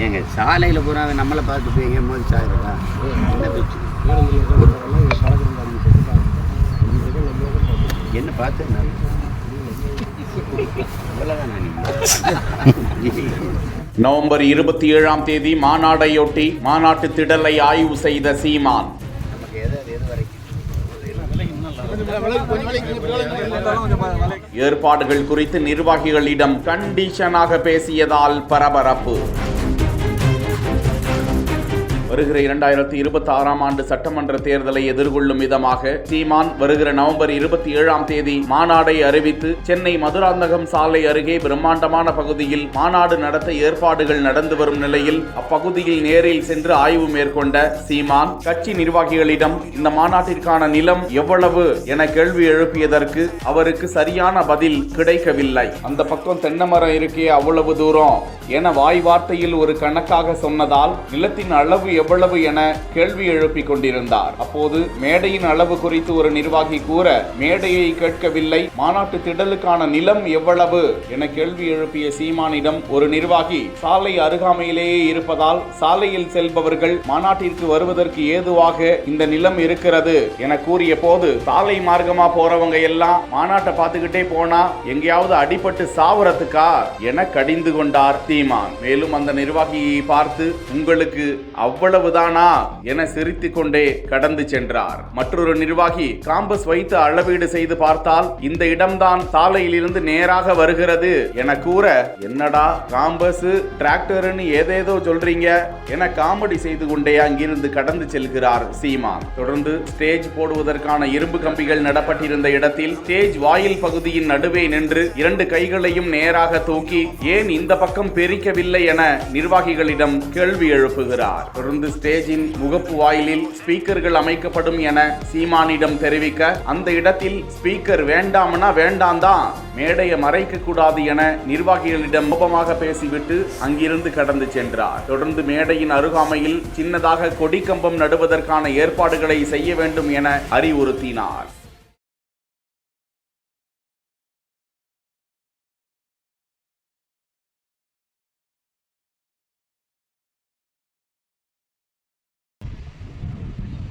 ஏங்க சாலையில் பூரா நம்மளை பார்த்து போய் எங்கே மோதி சாகுறதா? என்ன பேச்சு? என்ன பார்த்து நவம்பர் 27ஆம் தேதி மாநாட்டையொட்டி மாநாட்டு திடலை ஆய்வு செய்த சீமான். ஏற்பாடுகள் குறித்து நிர்வாகிகளிடம் கண்டிஷனாக பேசியதால் பரபரப்பு. வருகிற 2026ஆம் ஆண்டு சட்டமன்ற தேர்தலை எதிர்கொள்ளும் விதமாக சீமான் வருகிற நவம்பர் 27ஆம் தேதி மாநாடை அறிவித்து சென்னை மதுராந்தகம் சாலை அருகே பிரம்மாண்டமான பகுதியில் மாநாடு நடத்த ஏற்பாடுகள் நடந்து வரும் நிலையில் அப்பகுதியில் நேரில் சென்று ஆய்வு மேற்கொண்ட சீமான் கட்சி நிர்வாகிகளிடம் இந்த மாநாட்டிற்கான நிலம் எவ்வளவு என கேள்வி எழுப்பியதற்கு அவருக்கு சரியான பதில் கிடைக்கவில்லை. அந்த பக்கம் தென்னை மரம் இருக்கே, அவ்வளவு தூரம் என வாய் வார்த்தையில் ஒரு கணக்காக சொன்னதால் நிலத்தின் அளவு எவ்வளவு என கேள்வி எழுப்பிக் கொண்டிருந்தார். அப்போது மேடையின் அளவு குறித்து ஒரு நிர்வாகி கூற மேடையை கேட்கவில்லை, மாநாட்டு திடலுக்கான நிலம் எவ்வளவு என கேள்வி எழுப்பிய சீமானிடம் ஒரு நிர்வாகி சாலை அருகாமையிலேயே இருப்பதால் சாலையில் செல்பவர்கள் மாநாட்டிற்கு வருவதற்கு ஏதுவாக இந்த நிலம் இருக்கிறது என கூறிய போது சாலை மார்க்கமா போறவங்க எல்லாம் மாநாட்டை பார்த்துக்கிட்டே போனா எங்கேயாவது அடிபட்டு சாவறதுக்கா என கடிந்து கொண்டார் சீமான். மேலும் அந்த நிர்வாகியை பார்த்து உங்களுக்கு அவ்வளவுதானா என சிரித்துக் கொண்டே கடந்து சென்றார். மற்றொரு நிர்வாகி காம்பஸ் வைத்து அளவீடு செய்து பார்த்தால் இந்த இடம்தான் சாலையில் இருந்து நேராக வருகிறது என கூற என்னடா காம்பஸ் டிராக்டர்னு ஏதேதோ சொல்றீங்க என காமெடி செய்து கொண்டே அங்கிருந்து கடந்து செல்கிறார் சீமான். தொடர்ந்து ஸ்டேஜ் போடுவதற்கான இரும்பு கம்பிகள் நடப்பட்டிருந்த இடத்தில் ஸ்டேஜ் வாயில் பகுதியின் நடுவே நின்று 2 கைகளையும் நேராக தூக்கி ஏன் இந்த பக்கம் பிரிக்கவில்லை என நிர்வாகிகளிடம் கேள்வி எழுப்புகிறார். தொடர்ந்து ஸ்டேஜின் முகப்பு வாயிலில் ஸ்பீக்கர்கள் அமைக்கப்படும் என சீமானிடம் தெரிவிக்க அந்த இடத்தில் ஸ்பீக்கர் வேண்டாம்னா வேண்டாம் தான், மேடையை மறைக்க கூடாது என நிர்வாகிகளிடம் கோபமாக பேசிவிட்டு அங்கிருந்து கடந்து சென்றார். தொடர்ந்து மேடையின் அருகாமையில் சின்னதாக கொடி கம்பம் நடுவதற்கான ஏற்பாடுகளை செய்ய வேண்டும் என அறிவுறுத்தினார்.